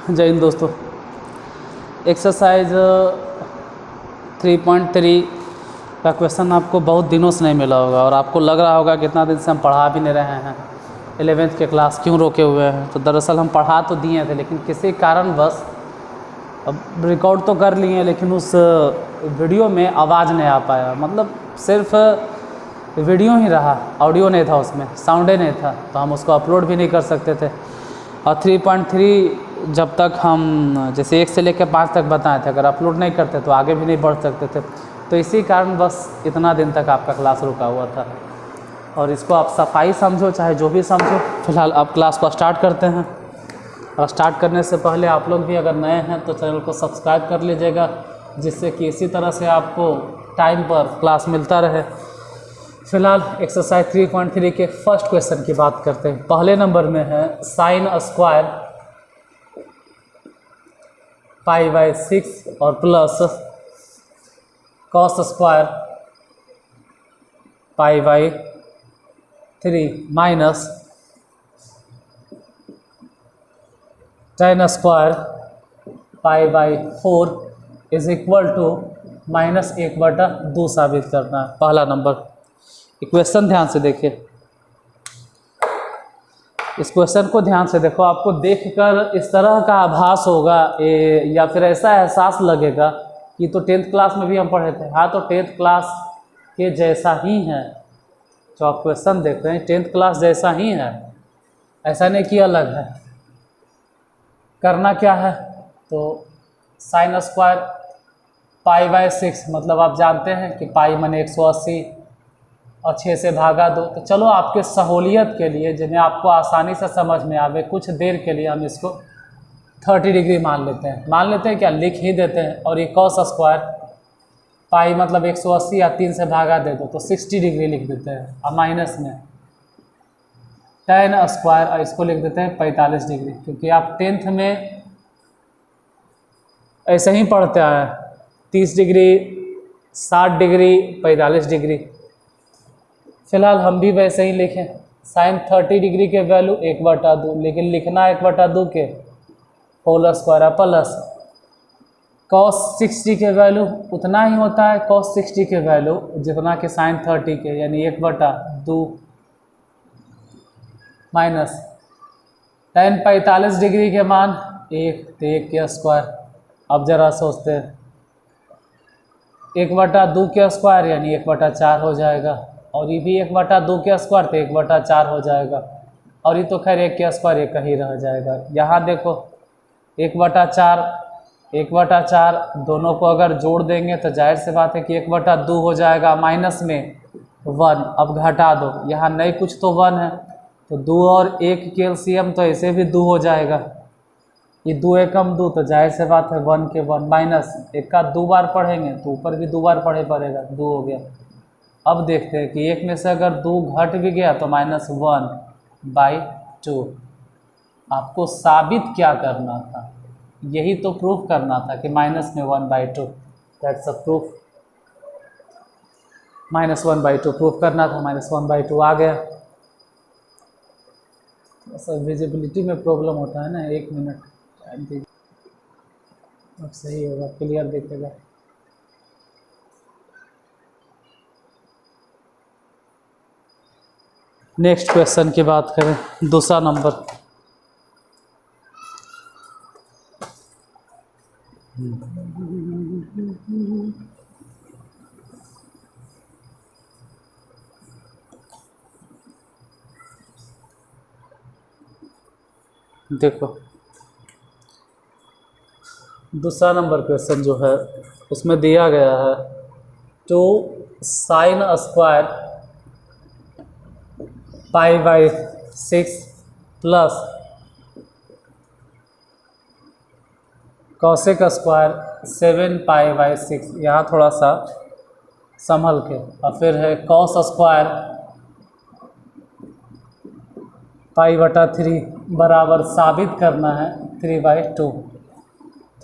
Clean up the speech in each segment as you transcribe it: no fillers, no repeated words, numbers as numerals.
जय हिंद दोस्तों। एक्सरसाइज 3.3 का क्वेश्चन आपको बहुत दिनों से नहीं मिला होगा और आपको लग रहा होगा कि इतना दिन से हम पढ़ा भी नहीं रहे हैं, 11th के क्लास क्यों रोके हुए हैं। तो दरअसल हम पढ़ा तो दिए थे, लेकिन किसी कारणवश अब रिकॉर्ड तो कर लिए लेकिन उस वीडियो में आवाज़ नहीं आ पाया। मतलब सिर्फ वीडियो ही रहा, ऑडियो नहीं था, उसमें साउंड ही नहीं था, तो हम उसको अपलोड भी नहीं कर सकते थे। और 3.3 जब तक हम जैसे 1 से लेकर 5 तक बताए थे, अगर अपलोड नहीं करते तो आगे भी नहीं बढ़ सकते थे। तो इसी कारण बस इतना दिन तक आपका क्लास रुका हुआ था। और इसको आप सफाई समझो चाहे जो भी समझो, फिलहाल आप क्लास को स्टार्ट करते हैं। और स्टार्ट करने से पहले आप लोग भी अगर नए हैं तो चैनल को सब्सक्राइब कर लीजिएगा, जिससे कि इसी तरह से आपको टाइम पर क्लास मिलता रहे। फिलहाल एक्सरसाइज 3.3 के फर्स्ट क्वेश्चन की बात करते हैं। पहले नंबर में है साइन स्क्वायर π/6 और plus cos square π/3 minus tan square π/4 is equal to -1/2 साबित करना है। पहला नंबर। क्वेश्चन ध्यान से देखिए, इस क्वेश्चन को ध्यान से देखो। आपको देखकर इस तरह का आभास होगा या फिर ऐसा एहसास लगेगा कि तो 10th क्लास में भी हम पढ़े थे। हाँ, तो 10th क्लास के जैसा ही है जो आप क्वेश्चन देख रहे हैं, 10th क्लास जैसा ही है, ऐसा नहीं कि अलग है। करना क्या है, तो साइन स्क्वायर π/6 मतलब आप जानते हैं कि पाई माने 180 और 6 से भागा दो। तो चलो आपके सहूलियत के लिए, जिन्हें आपको आसानी से समझ में आवे, कुछ देर के लिए हम इसको 30 डिग्री मान लेते हैं। क्या, लिख ही देते हैं। और ये कॉस स्क्वायर पाई मतलब 180 या 3 से भागा दे दो तो 60 डिग्री लिख देते हैं। और माइनस में tan स्क्वायर, और इसको लिख देते हैं 45 डिग्री, क्योंकि आप 10th में ऐसे ही पढ़ते आए, 30 डिग्री, 60 डिग्री, 45 डिग्री। फिलहाल हम भी वैसे ही लिखें। साइन 30 डिग्री के वैल्यू 1/2, लेकिन लिखना 1/2 के होल स्क्वायर प्लस कॉस 60 के वैल्यू उतना ही होता है, कॉस 60 के वैल्यू जितना कि साइन 30 के, यानी 1/2 माइनस tan 45 डिग्री के मान 1, तो 1 के स्क्वायर। अब जरा सोचते हैं, 1/2 के स्क्वायर यानी 1/4 हो जाएगा, और ये भी 1/2 के स्क्वायर तो 1/4 हो जाएगा, और ये तो खैर 1 के स्क्वायर 1 ही रह जाएगा। यहाँ देखो 1/4 दोनों को अगर जोड़ देंगे तो जाहिर सी बात है कि 1/2 हो जाएगा, माइनस में 1। अब घटा दो, यहाँ नहीं कुछ तो 1 है, तो 2 और 1 के एलसीएम तो ऐसे भी 2 हो जाएगा। ये 2 एकम 2, तो जाहिर से बात है 1 के 1 माइनस 1 का 2 बार पढ़ेंगे तो ऊपर भी 2 बार पढ़े पड़ेगा, 2 हो गया। अब देखते हैं कि 1 में से अगर 2 घट भी गया तो -1/2। आपको साबित क्या करना था, यही तो प्रूफ करना था कि माइनस में 1/2, दैट्स अ प्रूफ। -1/2 प्रूफ करना था, -1/2 आ गया। ऐसा विजिबिलिटी में प्रॉब्लम होता है ना, 1 मिनट टाइम दीजिए, अब सही होगा, क्लियर दिखेगा। नेक्स्ट क्वेश्चन की बात करें, दूसरा नंबर। देखो दूसरा नंबर क्वेश्चन जो है उसमें दिया गया है 2 sine square π/6 plus cosec square 7 π/6। यहाँ थोड़ा सा संभल के। और फिर है कॉस स्क्वायर π/3 बराबर साबित करना है 3/2।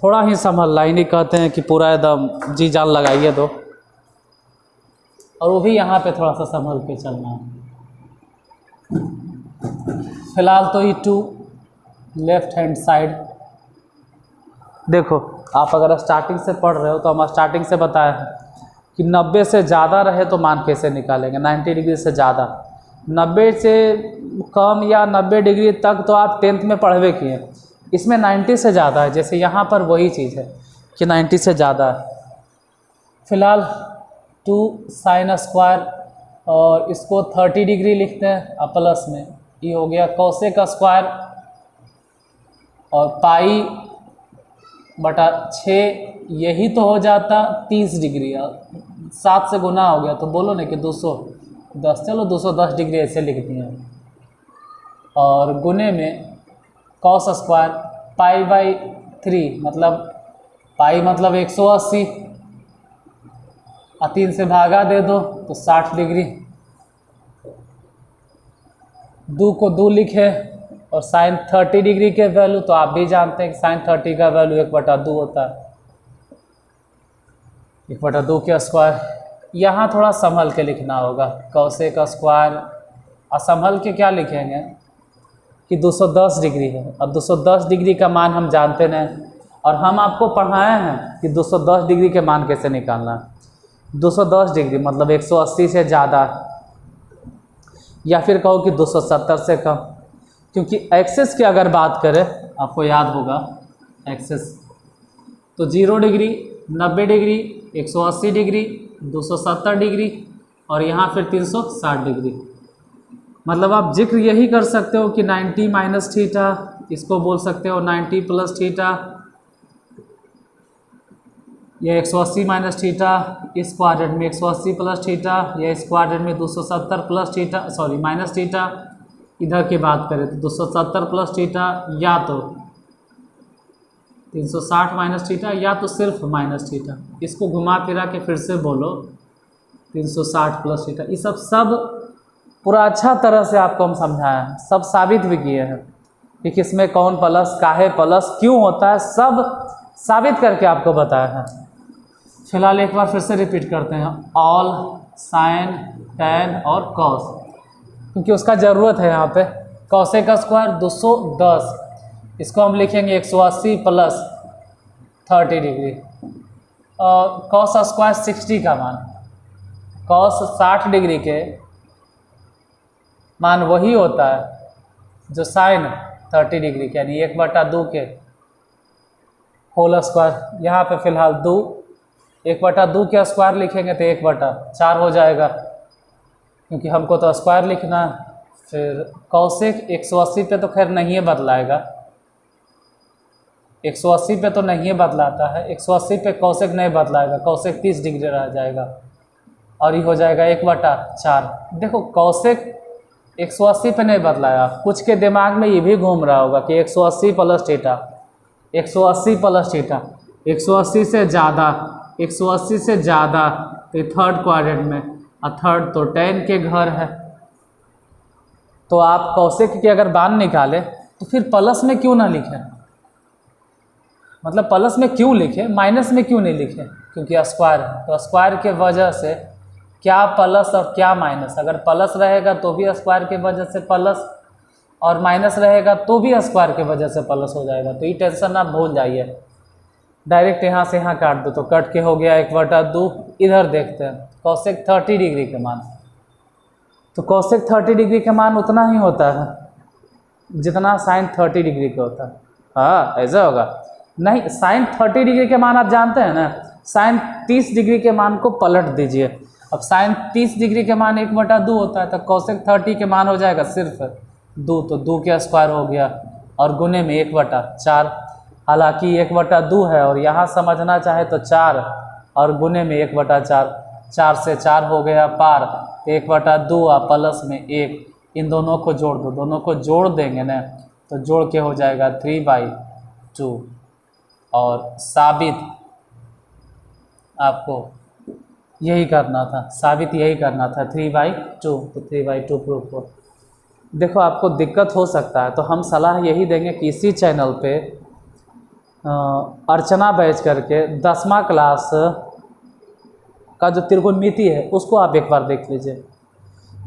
थोड़ा ही संभल, लाइन ही कहते हैं कि पूरा एकदम जी जान लगाइए दो, और वो भी यहाँ पे थोड़ा सा संभल के चलना है। फिलहाल तो E2 लेफ्ट हैंड साइड देखो आप अगर स्टार्टिंग से पढ़ रहे हो तो हम स्टार्टिंग से बताए हैं कि 90 से ज़्यादा रहे तो मान कैसे निकालेंगे। 90 डिग्री से ज़्यादा, 90 से कम या 90 डिग्री तक तो आप 10th में पढ़वे किए। इसमें 90 से ज़्यादा है, जैसे यहाँ पर वही चीज़ है कि 90 से ज़्यादा है। फिलहाल 2 sin स्क्वायर और इसको 30 डिग्री लिखते हैं अब प्लस में, ये हो गया कोसेक स्क्वायर और पाई बटा 6, यही तो हो जाता 30 डिग्री। 7 से गुना हो गया तो बोलो ना कि 210, चलो 210 डिग्री ऐसे लिख दिए। और गुने में कॉस स्क्वायर पाई बाई 3, मतलब पाई मतलब 180 और 3 से भागा दे दो तो 60 डिग्री। 2 को 2 लिखे और साइन 30 डिग्री के वैल्यू तो आप भी जानते हैं कि साइन 30 का वैल्यू 1/2 होता है, 1/2 के स्क्वायर। यहाँ थोड़ा संभल के लिखना होगा, कोसेक स्क्वायर, और संभल के क्या लिखेंगे कि 210 डिग्री है। अब 210 डिग्री का मान हम जानते नहीं, और हम आपको पढ़ाए हैं कि 210 डिग्री के मान कैसे निकालना है। 210 डिग्री मतलब 180 से ज़्यादा, या फिर कहो कि 270 से कम, क्योंकि एक्सेस की अगर बात करें, आपको याद होगा एक्सेस तो 0 डिग्री, 90 डिग्री, 180 डिग्री, 270 डिग्री और यहाँ फिर 360 डिग्री। मतलब आप जिक्र यही कर सकते हो कि 90 माइनस थीटा, इसको बोल सकते हो 90 प्लस थीटा, या 180 माइनस थीटा, इस क्वाड्रेंट में 180 प्लस थीटा, या इस क्वाड्रेंट में 270 plus theta, sorry minus theta. इधर की बात करें तो 270 प्लस थीटा, या तो 360 माइनस थीटा, या तो सिर्फ माइनस थीटा। इसको घुमा फिरा के फिर से बोलो 360 प्लस थीटा। ये सब पूरा अच्छा तरह से आपको हम समझाए हैं, सब साबित भी किए हैं कि किसमें कौन प्लस, काहे प्लस, क्यों होता है, सब साबित करके आपको बताया है। फिलहाल एक बार फिर से रिपीट करते हैं, ऑल साइन टैन और कॉस, क्योंकि उसका ज़रूरत है यहाँ पे। कोसेक स्क्वायर 210, इसको हम लिखेंगे 180 प्लस 30 डिग्री, और कॉस स्क्वायर 60 का मान, कॉस 60 डिग्री के मान वही होता है जो साइन 30 डिग्री के, यानी 1/2 के होल स्क्वायर। यहाँ पे फिलहाल 2, 1/2 के स्क्वायर लिखेंगे तो 1/4 हो जाएगा, क्योंकि हमको तो स्क्वायर लिखना है। फिर कोसेक 180 पे तो खैर नहीं बदलाएगा, 180 पे तो नहीं बदलाता है, 180 पे कोसेक नहीं बदलाएगा, कोसेक 30 डिग्री रह जाएगा और ये हो जाएगा 1/4। देखो कोसेक 180 पे नहीं बदलाया, कुछ के दिमाग में ये भी घूम रहा होगा कि 180 प्लस थीटा, 180 प्लस थीटा, 180 से ज़्यादा, 180 से ज़्यादा तो ये थर्ड क्वाड्रेंट में, और थर्ड तो tan के घर है। तो आप कोसेक की अगर मान निकाले तो फिर प्लस में क्यों ना लिखें, मतलब प्लस में क्यों लिखें, माइनस में क्यों नहीं लिखें, क्योंकि स्क्वायर है। तो स्क्वायर के वजह से क्या प्लस और क्या माइनस, अगर प्लस रहेगा तो भी स्क्वायर के वजह से प्लस, और माइनस रहेगा तो भी स्क्वायर के वजह से प्लस हो जाएगा। तो ये टेंशन आप भूल जाइए, डायरेक्ट यहाँ से यहाँ काट दो तो कट के हो गया 1/2। इधर देखते हैं कोसेक 30 डिग्री के मान, तो कोसेक 30 डिग्री के मान उतना ही होता है जितना साइन 30 डिग्री का होता है। हाँ ऐसा होगा नहीं, साइन 30 डिग्री के मान आप जानते हैं ना, साइन 30 डिग्री के मान को पलट दीजिए। अब साइन 30 डिग्री के मान 1/2 होता है, तो कोसेक 30 के मान हो जाएगा सिर्फ 2, तो 2 के स्क्वायर हो गया, और गुने में 1/4। हालांकि 1/2 है और यहाँ समझना चाहे तो 4 और गुने में 1/4, 4 से 4 हो गया पार, तो 1/2 और प्लस में 1, इन दोनों को जोड़ दो, दोनों को जोड़ देंगे ना तो जोड़ के हो जाएगा 3/2। और साबित आपको यही करना था, साबित यही करना था 3/2, तो 3/2 प्रूफ हो। देखो आपको दिक्कत हो सकता है तो हम सलाह यही देंगे कि इसी चैनल पे अर्चना बैच करके 10वां क्लास का जो त्रिकोणमिति है उसको आप एक बार देख लीजिए।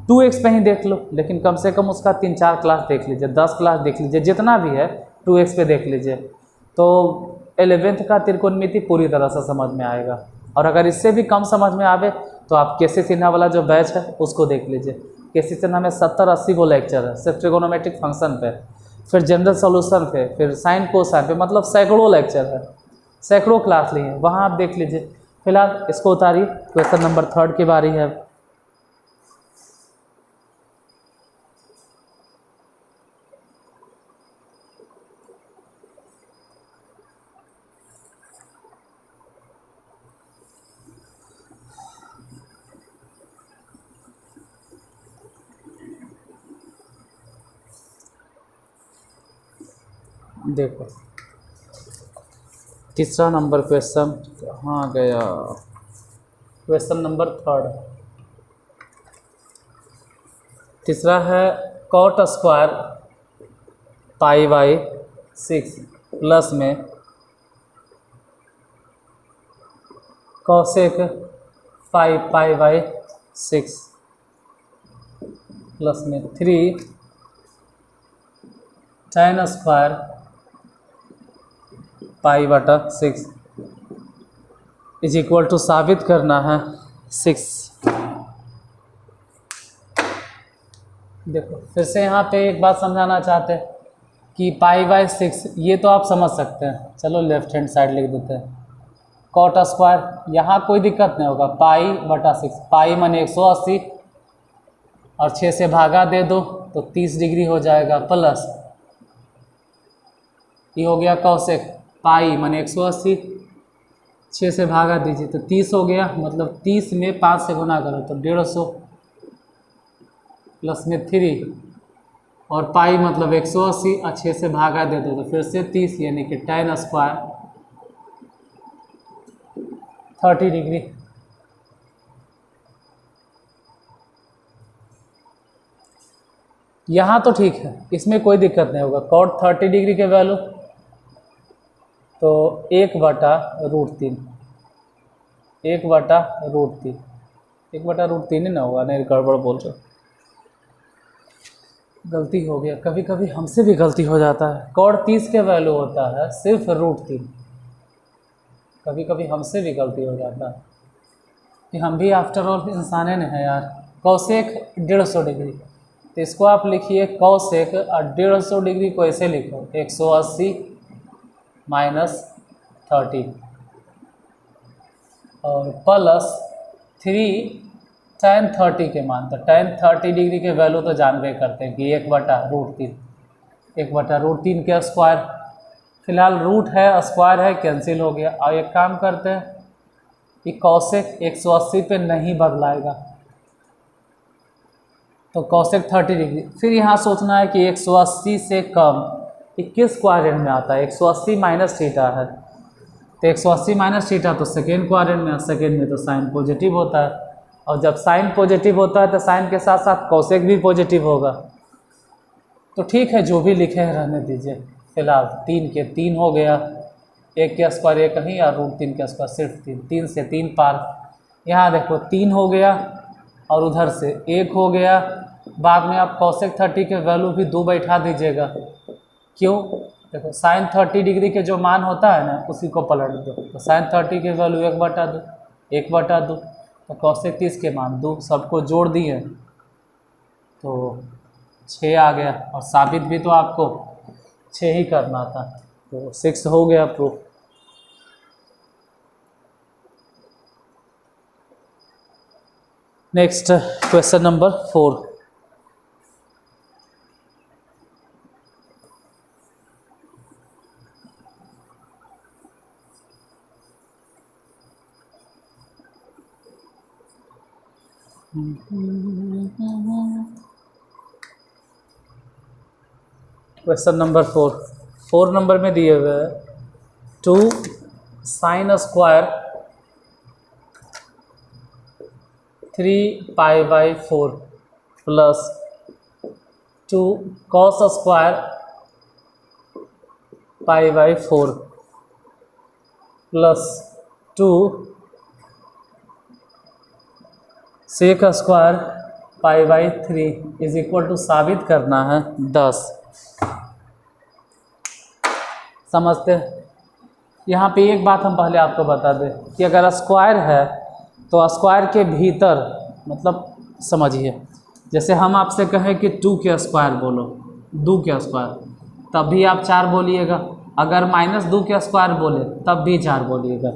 2x पे ही देख लो, लेकिन कम से कम उसका 3-4 क्लास देख लीजिए, 10 क्लास देख लीजिए, जितना भी है 2x पे देख लीजिए। तो 11th का त्रिकोणमिति पूरी तरह से समझ में आएगा। और अगर इससे भी कम समझ में आवे तो आप केसी सिन्हा वाला जो बैच है उसको देख लीजिए। केसी सिन्हा में 70-80 को लेक्चर है सिर्फ ट्रिगोनोमेट्रिक फंक्शन पे, फिर जनरल सॉल्यूशन पे, फिर साइन कोसाइन पे, मतलब सैकड़ों लेक्चर है, सैकड़ों क्लास ली है, वहाँ आप देख लीजिए। फिलहाल इसको उतारिए, क्वेश्चन नंबर 3 की बारी है। देखो तीसरा नंबर क्वेश्चन कहाँ गया, क्वेश्चन नंबर 3 तीसरा है कॉट स्क्वायर π/6 प्लस में कॉसेक π/6 प्लस में 3 tan square π/6 is equal to साबित करना है 6। देखो फिर से यहाँ पे एक बात समझाना चाहते हैं कि π/6 ये तो आप समझ सकते हैं, चलो लेफ्ट हैंड साइड लिख देते हैं। कॉट स्क्वायर यहाँ कोई दिक्कत नहीं होगा, π/6, पाई माने 180 और 6 से भागा दे दो तो 30 डिग्री हो जाएगा, प्लस ये हो गया कॉसेक पाई माने 180, 6 से भागा दीजिए तो 30 हो गया, मतलब 30 में 5 से गुना करो तो 150 प्लस में 3 और पाई मतलब 180 और 6 से भागा दे दो तो फिर से 30, यानी कि tan स्क्वायर 30 डिग्री। यहाँ तो ठीक है, इसमें कोई दिक्कत नहीं होगा। कॉट 30 डिग्री के वैल्यू तो 1/√3, 1/√3, 1/√3 ही ना होगा, नहीं गड़बड़ बोल रहे, गलती हो गया, कभी कभी हमसे भी गलती हो जाता है। कॉट 30 के वैल्यू होता है सिर्फ √3, कभी कभी हमसे भी गलती हो जाता है कि हम भी आफ्टर ऑल इंसान ने हैं यार। कॉसेक 150 डिग्री, तो इसको आप लिखिए कॉसेक 150 डिग्री को ऐसे लिखो 180 - 30 और प्लस 3 tan 30 के मान, तो tan 30 डिग्री के वैल्यू तो जानबे करते हैं कि 1/√3, 1/√3 के स्क्वायर, फिलहाल रूट है स्क्वायर है कैंसिल हो गया। और एक काम करते हैं कि कॉसेक 180 पे नहीं बदलाएगा तो कॉसेक 30 डिग्री, फिर यहाँ सोचना है कि 180 से कम ये किस क्वाड्रेंट में आता है, 180 माइनस थीटा है, तो 180 माइनस थीटा तो सेकेंड क्वाड्रेंट में, सेकेंड में तो साइन पॉजिटिव होता है, और जब साइन पॉजिटिव होता है तो साइन के साथ साथ कॉसेक भी पॉजिटिव होगा। तो ठीक है, जो भी लिखे हैं रहने दीजिए, फिलहाल 3 के 3 हो गया, 1 के स्क्वायर 1 कहीं और √3 के स्क्वायर सिर्फ 3, 3 से 3 पार, यहाँ देखो 3 हो गया और उधर से 1 हो गया। बाद में आप कॉसेक 30 के वैल्यू भी 2 बैठा दीजिएगा, क्यों, देखो साइन 30 डिग्री के जो मान होता है ना उसी को पलट दो, तो साइन 30 के वैल्यू 1/2, 1/2, तो कॉसेक 30 के मान 2, सबको जोड़ दिए तो 6 आ गया, और साबित भी तो आपको 6 ही करना था, तो 6 हो गया proof. Next question number 4, question number 4 number में दिए हुए 2 sin square 3π/4 plus 2 cos square π/4 plus 2 sec square π/3 is equal to साबित करना है 10। समझते हैं, यहाँ पे एक बात हम पहले आपको बता दें कि अगर स्क्वायर है तो स्क्वायर के भीतर मतलब समझिए, जैसे हम आपसे कहें कि 2 के स्क्वायर बोलो, 2 के स्क्वायर, तब भी आप 4 बोलिएगा। अगर -2 के स्क्वायर बोले तब भी 4 बोलिएगा।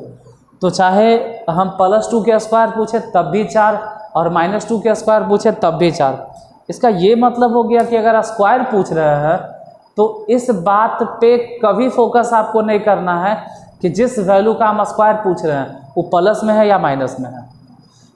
तो चाहे हम +2 के स्क्वायर पूछे तब भी 4 और -2 के स्क्वायर पूछे तब भी 4। इसका ये मतलब हो गया कि अगर स्क्वायर पूछ रहे हैं तो इस बात पे कभी फोकस आपको नहीं करना है कि जिस वैल्यू का हम स्क्वायर पूछ रहे हैं वो प्लस में है या माइनस में है।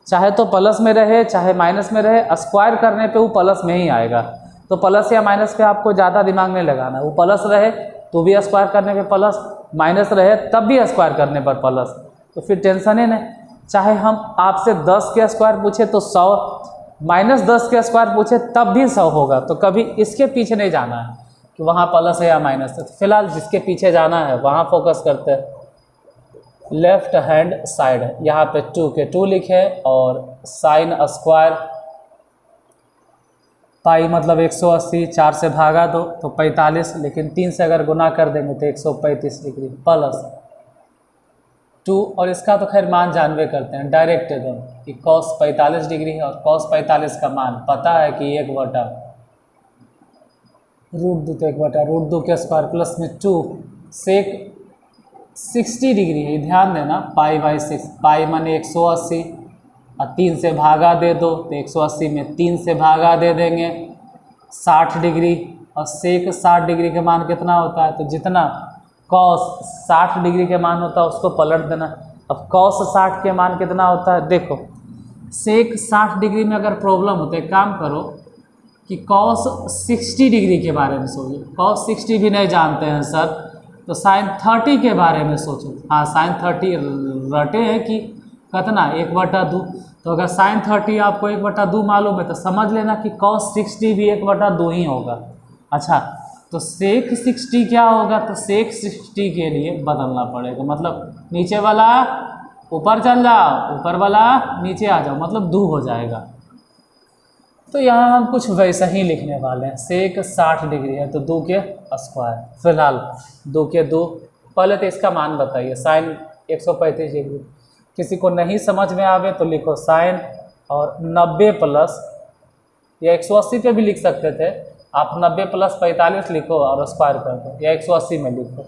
चाहे तो प्लस में रहे चाहे माइनस में रहे, स्क्वायर करने पे वो प्लस में ही आएगा। तो प्लस या माइनस पे आपको ज़्यादा दिमाग नहीं लगाना है। वो प्लस रहे तो भी स्क्वायर करने पे प्लस, माइनस रहे तब भी स्क्वायर करने पर प्लस, तो फिर टेंशन ही नहीं। चाहे हम आपसे 10 के स्क्वायर पूछे तो 100, -10 के स्क्वायर पूछे तब भी 100 होगा। तो कभी इसके पीछे नहीं जाना है कि वहाँ प्लस है या माइनस है। तो फिलहाल जिसके पीछे जाना है वहाँ फोकस करते हैं। लेफ्ट हैंड साइड यहाँ पे 2 के 2 लिखे और साइन स्क्वायर, पाई मतलब 180, 4 से भागा दो तो 45, लेकिन 3 से अगर गुना कर देंगे तो 135 डिग्री प्लस 2। और इसका तो खैर मान जानवे करते हैं डायरेक्ट एकदम कि कॉस 45 डिग्री है और कॉस 45 का मान पता है कि 1/√2, तो 1/√2 के स्क्वायर प्लस में 2 सेक 60 डिग्री है। ध्यान देना पाई/6, पाई माने 180 और 3 से भागा दे दो तो 180 में 3 से भागा दे देंगे 60 डिग्री। और सेक 60 डिग्री के मान कितना होता है, तो जितना कॉस 60 डिग्री के मान होता है उसको पलट देना। अब कॉस 60 के मान कितना होता है, देखो सेक 60 डिग्री में अगर प्रॉब्लम होता है, काम करो कि कॉस 60 डिग्री के बारे में सोचो। कॉस 60 भी नहीं जानते हैं सर, तो साइन 30 के बारे में सोचो। हाँ साइन 30 रटे हैं कि कितना 1/2। तो अगर साइन 30 आपको 1/2 मालूम है तो समझ लेना कि कॉस 60 भी 1/2 ही होगा। अच्छा तो सेक 60 क्या होगा, तो सेक 60 के लिए बदलना पड़ेगा, मतलब नीचे वाला ऊपर चल जाओ, ऊपर वाला नीचे आ जाओ, मतलब 2 हो जाएगा। तो यहाँ हम कुछ वैसा ही लिखने वाले हैं। सेक 60 डिग्री है तो 2 के स्क्वायर, फिलहाल 2 के 2। पहले तो इसका मान बताइए, साइन 135 डिग्री। किसी को नहीं समझ में आवे तो लिखो साइन और 90 प्लस, या 180 पे भी लिख सकते थे आप, 90 प्लस 45 लिखो और स्क्वायर कर दो, या 180 में लिखो,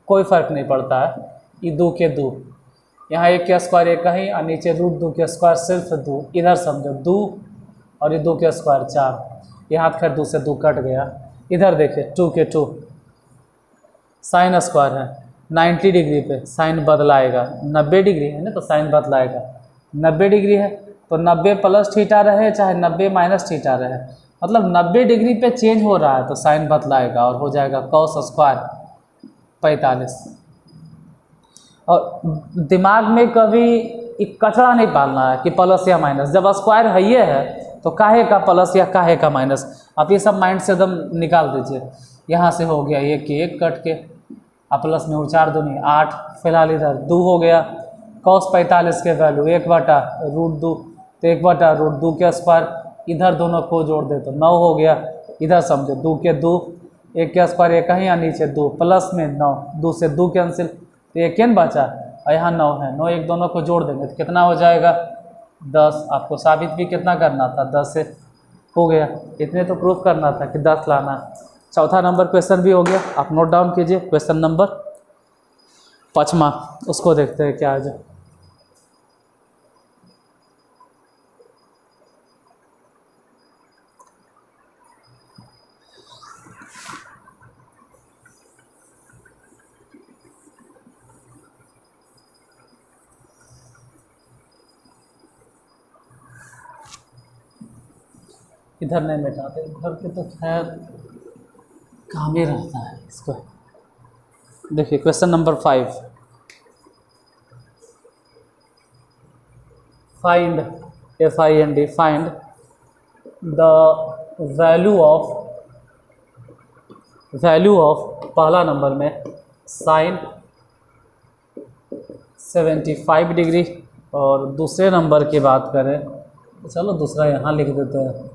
कोई फ़र्क नहीं पड़ता है। ये 2 के 2, यहाँ 1 के स्क्वायर 1 कहीं और नीचे √2 के स्क्वायर सिर्फ 2, इधर समझो 2 और ये 2 के स्क्वायर 4, यहाँ खैर 2 से 2 कट गया। इधर देखिए 2 के 2 साइन स्क्वायर है 90 डिग्री पे, साइन बदलाएगा। 90 डिग्री है ना तो साइन बदलाएगा। 90 डिग्री है तो 90 प्लस थीटा रहे चाहे 90 माइनस थीटा रहे, मतलब 90 डिग्री पे चेंज हो रहा है तो साइन बदलाएगा और हो जाएगा कॉस स्क्वायर 45। और दिमाग में कभी एक कचरा नहीं पालना है कि प्लस या माइनस, जब स्क्वायर है ये है तो काहे का प्लस या काहे का माइनस, आप ये सब माइंड से एकदम निकाल दीजिए। यहाँ से हो गया 1 के 1 कट के, अब प्लस में 4 दूनी 8, फिलहाल इधर 2 हो गया। कॉस 45 के वैल्यू 1/√2, तो 1/√2 के स्क्वायर, इधर दोनों को जोड़ दे तो 9 हो गया। इधर समझो 2 के 2, 1 के स्क्वायर 1 कहीं या नीचे 2 प्लस में 9, 2 से 2 कैंसिल तो 1 न बचा और यहाँ 9 है। 9 1 दोनों को जोड़ देंगे तो कितना हो जाएगा 10। आपको साबित भी कितना करना था, 10 से हो गया। इतने तो प्रूफ करना था कि 10 लाना है। चौथा नंबर क्वेश्चन भी हो गया, आप नोट डाउन कीजिए। क्वेश्चन नंबर 5वां, उसको देखते हैं क्या है। इधर नहीं मिटाते, इधर के तो खैर काम ही रहता है इसको। देखिए question number 5, find FIND find the value of पहला नंबर में साइन 75 डिग्री, और दूसरे नंबर की बात करें तो चलो दूसरा यहाँ लिख देते हैं,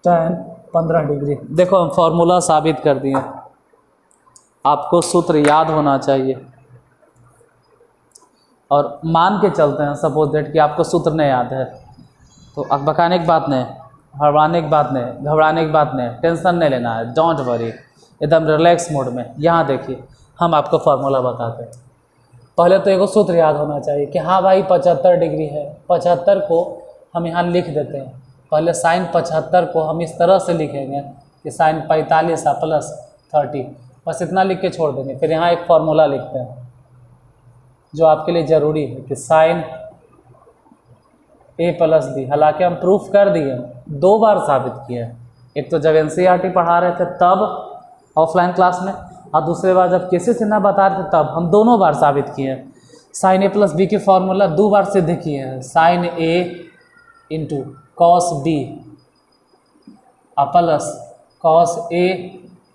tan 15 डिग्री। देखो हम फॉर्मूला साबित कर दिए, आपको सूत्र याद होना चाहिए। और मान के चलते हैं सपोज दैट कि आपको सूत्र नहीं याद है, तो अकबकाने की बात नहीं, हड़बड़ाने की बात नहीं, घबराने की बात नहीं, टेंशन नहीं लेना है, डोंट वरी, एकदम रिलैक्स मोड में। यहाँ देखिए हम आपको फार्मूला बताते हैं। पहले तो एक सूत्र याद होना चाहिए कि हाँ भाई 75 डिग्री है, 75 को हम यहाँ लिख देते हैं। पहले साइन 75 को हम इस तरह से लिखेंगे कि साइन 45 प्लस 30, बस इतना लिख के छोड़ देंगे। फिर यहाँ एक फार्मूला लिखते हैं जो आपके लिए ज़रूरी है कि साइन ए प्लस बी, हालांकि हम प्रूफ कर दिए, 2 बार साबित किए हैं। एक तो जब एनसीईआरटी पढ़ा रहे थे तब ऑफलाइन क्लास में, और दूसरे बार जब किसी से ना बता रहे थे तब हम दोनों बार साबित किए हैं। साइन ए प्लस बी के फॉर्मूला 2 बार सिद्ध किए हैं, sine A into cos B plus cos A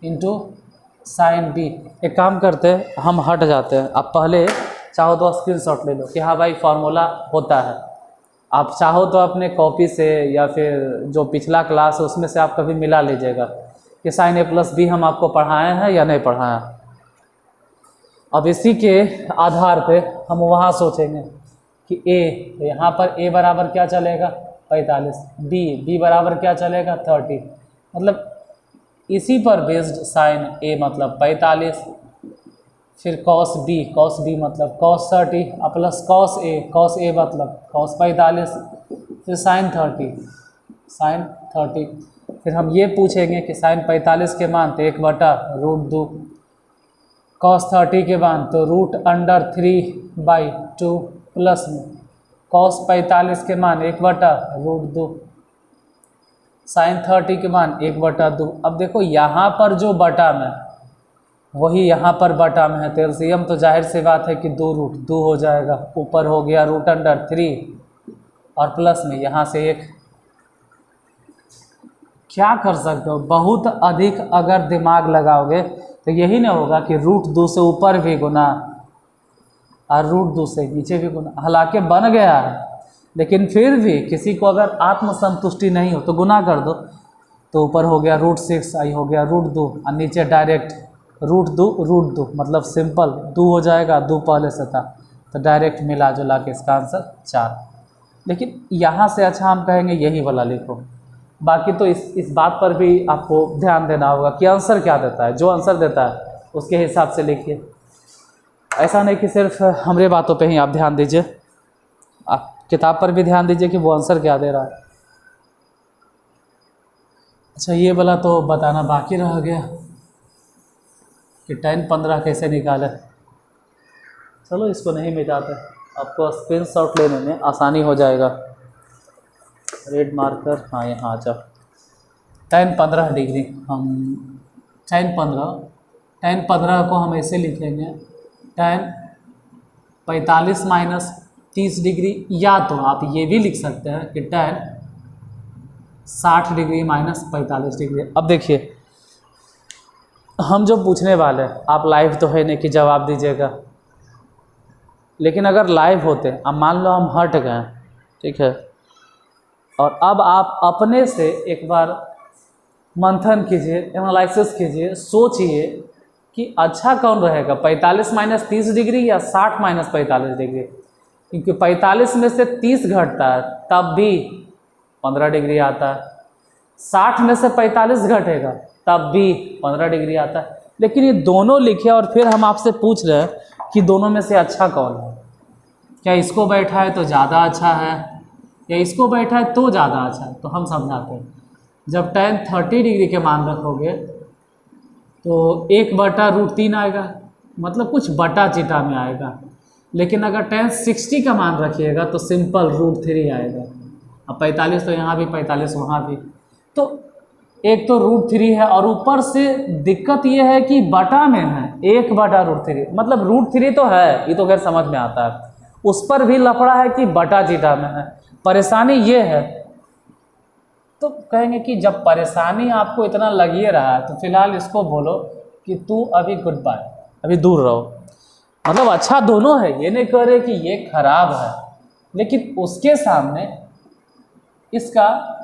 into sine B. एक काम करते हैं, हम हट जाते हैं। आप पहले चाहो तो स्क्रीनशॉट ले लो कि हाँ भाई फार्मूला होता है। आप चाहो तो अपने कॉपी से या फिर जो पिछला क्लास है उसमें से आप कभी मिला लीजिएगा कि साइन ए प्लस बी हम आपको पढ़ाए हैं या नहीं पढ़ाए हैं। अब इसी के आधार पे हम वहाँ सोचेंगे कि ए, यहाँ पर ए बराबर क्या चलेगा 45, बी बराबर क्या चलेगा 30, मतलब इसी पर बेस्ड साइन ए मतलब 45, फिर कॉस बी मतलब कॉस 30 प्लस कॉस ए मतलब कॉस 45, फिर साइन 30। फिर हम ये पूछेंगे कि साइन 45 के मान तो 1/√2, कॉस 30 के मान तो √3/2 प्लस में कॉस 45 के मान 1/√2, साइन 30 के मान 1/2। अब देखो यहाँ पर जो बटा में वही यहाँ पर बटा में है, तो एलसीएम तो जाहिर सी बात है कि 2√2 हो जाएगा। ऊपर हो गया √3 और प्लस में यहाँ से 1। क्या कर सकते हो, बहुत अधिक अगर दिमाग लगाओगे तो यही नहीं होगा कि √2 से ऊपर भी गुना और √2 से नीचे भी गुना। हालांकि बन गया है, लेकिन फिर भी किसी को अगर आत्मसंतुष्टि नहीं हो तो गुना कर दो, तो ऊपर हो गया √6, आई हो गया √2 और नीचे डायरेक्ट √2 मतलब सिंपल 2 हो जाएगा, 2 पहले से था तो डायरेक्ट मिला जुला के इसका आंसर 4। लेकिन यहाँ से अच्छा हम कहेंगे यही वाला लिखो। बाकी तो इस बात पर भी आपको ध्यान देना होगा कि आंसर क्या देता है, जो आंसर देता है उसके हिसाब से लिखिए। ऐसा नहीं कि सिर्फ हमारे बातों पे ही आप ध्यान दीजिए, आप किताब पर भी ध्यान दीजिए कि वो आंसर क्या दे रहा है। अच्छा, ये वाला तो बताना बाकी रह गया कि tan 15 कैसे निकाले। चलो इसको नहीं मिटाते, आपको स्क्रीनशॉट लेने में आसानी हो जाएगा। रेड मार्कर, हाँ यहाँ आ जाओ। tan 15 डिग्री, हम tan 15 को हम ऐसे लिखेंगे tan 45 माइनस 30 डिग्री, या तो आप ये भी लिख सकते हैं कि tan 60 डिग्री माइनस 45 डिग्री। अब देखिए हम जो पूछने वाले हैं, आप लाइव तो है नहीं कि जवाब दीजिएगा, लेकिन अगर लाइव होते, अब मान लो हम हट गए, ठीक है, और अब आप अपने से एक बार मंथन कीजिए, एनालिसिस कीजिए, सोचिए कि अच्छा कौन रहेगा, 45 माइनस 30 डिग्री या 60 माइनस 45 डिग्री। क्योंकि 45 में से 30 घटता है तब भी 15 डिग्री आता है, 60 में से 45 घटेगा तब भी 15 डिग्री आता है। लेकिन ये दोनों लिखे और फिर हम आपसे पूछ रहे हैं कि दोनों में से अच्छा कौन है। क्या इसको बैठा है तो ज़्यादा अच्छा है या इसको बैठा है तो ज़्यादा अच्छा है? तो हम समझाते हैं, जब tan 30 डिग्री के मान रखोगे तो 1/√3 आएगा, मतलब कुछ बटा चिटा में आएगा। लेकिन अगर tan 60 का मान रखिएगा तो सिंपल √3 आएगा। अब 45 तो यहाँ भी, 45 वहाँ भी, तो एक तो √3 है और ऊपर से दिक्कत ये है कि बटा में है 1/√3, मतलब √3 तो है, ये तो खैर समझ में आता है, उस पर भी लफड़ा है कि बटा चिटा में है। परेशानी ये है, तो कहेंगे कि जब परेशानी आपको इतना लग ही रहा है तो फिलहाल इसको बोलो कि तू अभी गुड बाय, अभी दूर रहो। मतलब अच्छा दोनों है, ये नहीं कह रहे कि ये खराब है, लेकिन उसके सामने इसका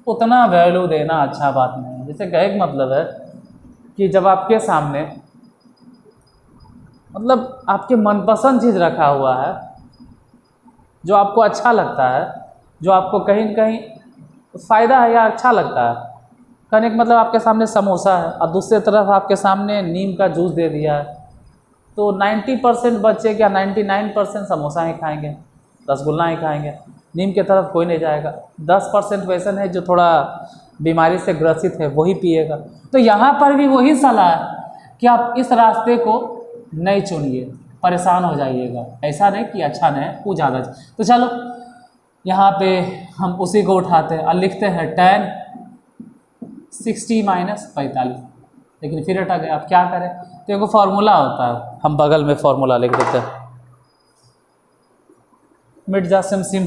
उतना वैल्यू देना अच्छा बात नहीं है। जैसे कहे का मतलब है कि जब आपके सामने मतलब आपके मनपसंद चीज़ रखा हुआ है, जो आपको अच्छा लगता है, जो आपको कहीं न कहीं फ़ायदा है या अच्छा लगता है। कहने का मतलब आपके सामने समोसा है और दूसरी तरफ आपके सामने नीम का जूस दे दिया है, तो 90% बच्चे क्या 99% समोसा ही खाएंगे, रसगुल्ला ही खाएंगे, नीम की तरफ कोई नहीं जाएगा। 10% वैसन है जो थोड़ा बीमारी से ग्रसित है, वही पिएगा। तो यहाँ पर भी वही सलाह है कि आप इस रास्ते को नहीं चुनिए, परेशान हो जाइएगा। ऐसा नहीं कि अच्छा नहीं वो ज़्यादा। तो चलो यहाँ पे हम उसी को उठाते हैं और लिखते हैं tan 60 - 45, लेकिन फिर हटा गया। अब क्या करें, तो एक फार्मूला होता है, हम बगल में फार्मूला लिख देते हैं, मिट जा सिम सिम,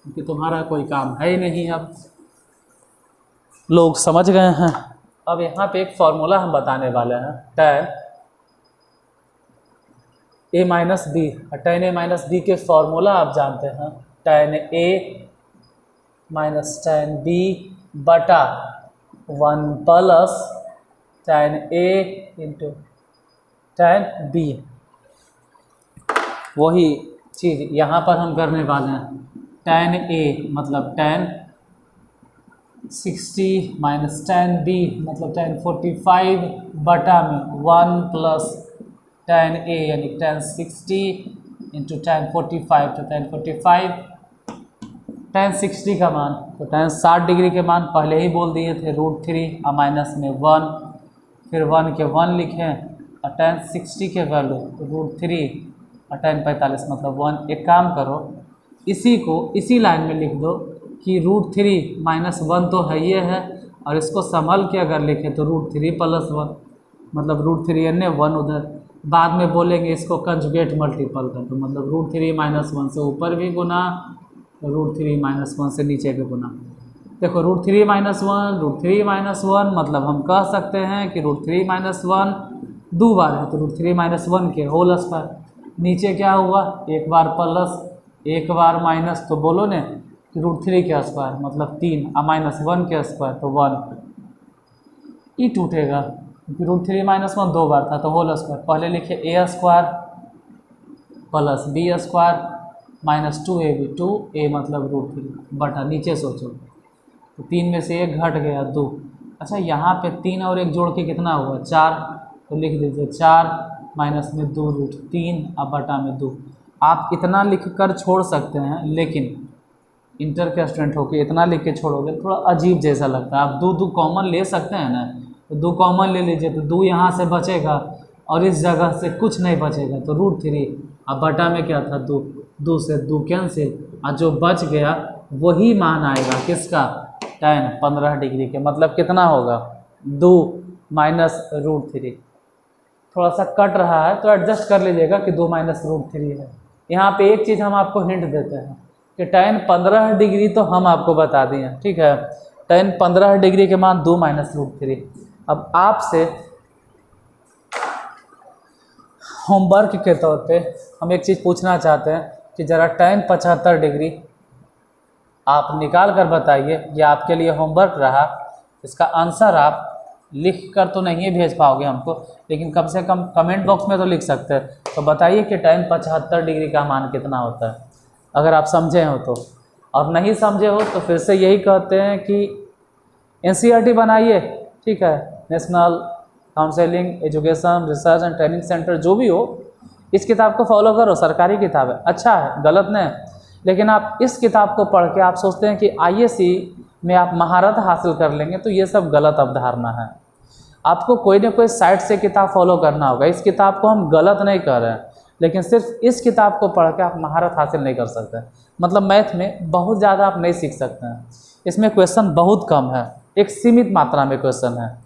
कि तुम्हारा कोई काम है ही नहीं। अब लोग समझ गए हैं। अब यहाँ पे एक फार्मूला हम बताने वाले हैं, tan a - b। tan a - b के फार्मूला आप जानते हैं, tan a - tan b बटा 1 plus tan a into tan b। वही चीज़ यहाँ पर हम करने वाले हैं। tan a मतलब tan 60 - tan b मतलब tan 45 बटा में 1 प्लस tan a यानी tan 60 इंटू tan 45, तो tan 45 tan 60 का मान, तो tan 60 डिग्री के मान पहले ही बोल दिए थे, √3 और माइनस में 1, फिर 1 के 1 लिखें और tan 60 के वैल्यू √3 और tan 45 मतलब 1। एक काम करो, इसी को इसी लाइन में लिख दो कि √3 - 1 तो है ये है, और इसको संभल के अगर लिखें तो √3 + 1 मतलब √3 अन्य 1 उधर। बाद में बोलेंगे इसको कंजुगेट मल्टीपल कर दो, मतलब √3 - 1 से ऊपर भी गुना, √3 - 1 से नीचे भी गुना। देखो √3 - 1 √3 - 1 मतलब हम कह सकते हैं कि √3 - 1 दो बार है, तो √3 - 1 के होल स्क्वायर। नीचे क्या हुआ, एक बार प्लस एक बार माइनस, तो बोलो ने कि √3 के स्क्वायर मतलब 3 और -1 के स्क्वायर तो 1। ई टूटेगा क्योंकि √3 - 1 दो बार था, तो होल स्क्वायर। पहले लिखे a square plus b square -2ab, 2a मतलब √3 बटा, नीचे सोचो तो 3 में से 1 घट गया 2। अच्छा यहाँ पे 3 और 1 जोड़ के कितना हुआ 4, तो लिख दीजिए 4 माइनस में 2 √3 और बटा में 2। आप इतना लिख कर छोड़ सकते हैं, लेकिन इंटर के स्टूडेंट होकर इतना लिख के छोड़ोगे थोड़ा अजीब जैसा लगता है। आप 2 कॉमन ले सकते हैं ना, तो 2 कॉमन ले लीजिए, तो 2 यहाँ से बचेगा और इस जगह से कुछ नहीं बचेगा, तो √3 अब बटा में क्या था 2, 2 से 2 कैंसिल, और जो बच गया वही मान आएगा किसका, tan 15 डिग्री के। मतलब कितना होगा 2 माइनस √3। थोड़ा सा कट रहा है तो एडजस्ट कर लीजिएगा कि 2 माइनस √3 है। यहाँ पे एक चीज़ हम आपको हिंट देते हैं कि tan 15 डिग्री तो हम आपको बता दिए, ठीक है। tan 15 डिग्री के मान 2 माइनस √3। अब आपसे होमवर्क के तौर पे हम एक चीज़ पूछना चाहते हैं कि ज़रा tan 75 डिग्री आप निकाल कर बताइए। ये आपके लिए होमवर्क रहा। इसका आंसर आप लिख कर तो नहीं भेज पाओगे हमको, लेकिन कम से कम कमेंट बॉक्स में तो लिख सकते हैं। तो बताइए कि tan 75 डिग्री का मान कितना होता है, अगर आप समझे हो तो। और नहीं समझे हो तो फिर से यही कहते हैं कि NCERT बनाइए, ठीक है, national counselling education research and training centre जो भी हो, इस किताब को फॉलो करो। सरकारी किताब है, अच्छा है, गलत नहीं। लेकिन आप इस किताब को पढ़ के आप सोचते हैं कि IAC में आप महारत हासिल कर लेंगे, तो ये सब गलत अवधारणा है। आपको कोई ना कोई साइट से किताब फॉलो करना होगा। इस किताब को हम गलत नहीं कर रहे हैं, लेकिन सिर्फ इस किताब को पढ़ के आप महारत हासिल नहीं कर सकते। मतलब मैथ में बहुत ज़्यादा आप नहीं सीख सकते हैं। इसमें क्वेश्चन बहुत कम है, एक सीमित मात्रा में क्वेश्चन है।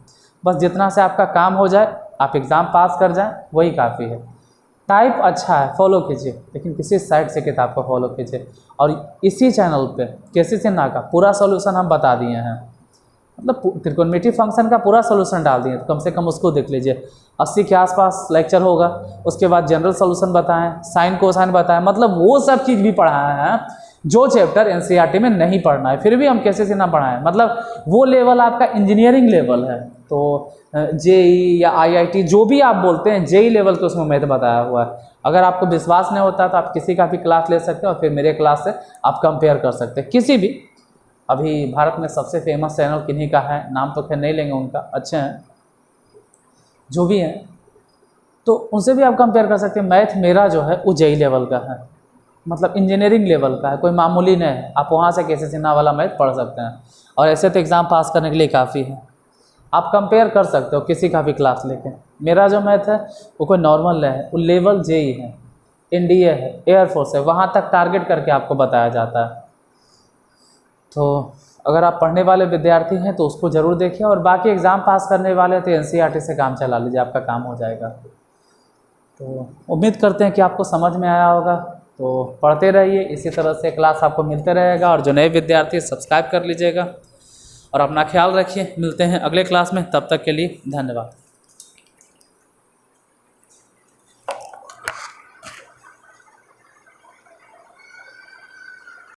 बस जितना से आपका काम हो जाए, आप एग्ज़ाम पास कर जाएं, वही काफ़ी है। टाइप अच्छा है, फॉलो कीजिए, लेकिन किसी साइट से किताब को फॉलो कीजिए। और इसी चैनल पे कैसे से ना का पूरा सॉल्यूशन हम बता दिए हैं, मतलब त्रिकोणमिति फंक्शन का पूरा सॉल्यूशन डाल दिए, तो कम से कम उसको देख लीजिए। 80 के आसपास लेक्चर होगा। उसके बाद जनरल सॉल्यूशन बताएं, साइन कोसाइन बताएं, मतलब वो सब चीज़ भी पढ़ाए हैं जो चैप्टर एनसीईआरटी में नहीं पढ़ना है, फिर भी हम कैसे से ना पढ़ाएं, मतलब वो लेवल आपका इंजीनियरिंग लेवल है, तो जेई या आईआईटी जो भी आप बोलते हैं, जेई लेवल के उसमें मैथ बताया हुआ है। अगर आपको विश्वास नहीं होता तो आप किसी का भी क्लास ले सकते हैं और फिर मेरे क्लास से आप कंपेयर कर सकते हैं किसी भी। अभी भारत में सबसे फेमस चैनल किन्हीं का है, नाम तो खैर नहीं लेंगे उनका, अच्छे हैं जो भी हैं, तो उनसे भी आप कंपेयर कर सकते हैं। मैथ मेरा जो है वो जेई लेवल का है, मतलब इंजीनियरिंग लेवल का है, कोई मामूली नहीं है। आप वहाँ से कैसे सिन्हा वाला मैथ पढ़ सकते हैं, और ऐसे तो एग्ज़ाम पास करने के लिए काफ़ी है। आप कंपेयर कर सकते हो किसी का भी क्लास लेके। मेरा जो मैथ है वो कोई नॉर्मल नहीं है, वो लेवल जेई है, एनडीए है, एयरफोर्स है, वहाँ तक टारगेट करके आपको बताया जाता है। तो अगर आप पढ़ने वाले विद्यार्थी हैं तो उसको ज़रूर देखिए, और बाकी एग्ज़ाम पास करने वाले तो एनसीईआरटी से काम चला लीजिए, आपका काम हो जाएगा। तो उम्मीद करते हैं कि आपको समझ में आया होगा, तो पढ़ते रहिए, इसी तरह से क्लास आपको मिलते रहेगा। और जो नए विद्यार्थी सब्सक्राइब कर लीजिएगा और अपना ख्याल रखिए। मिलते हैं अगले क्लास में, तब तक के लिए धन्यवाद।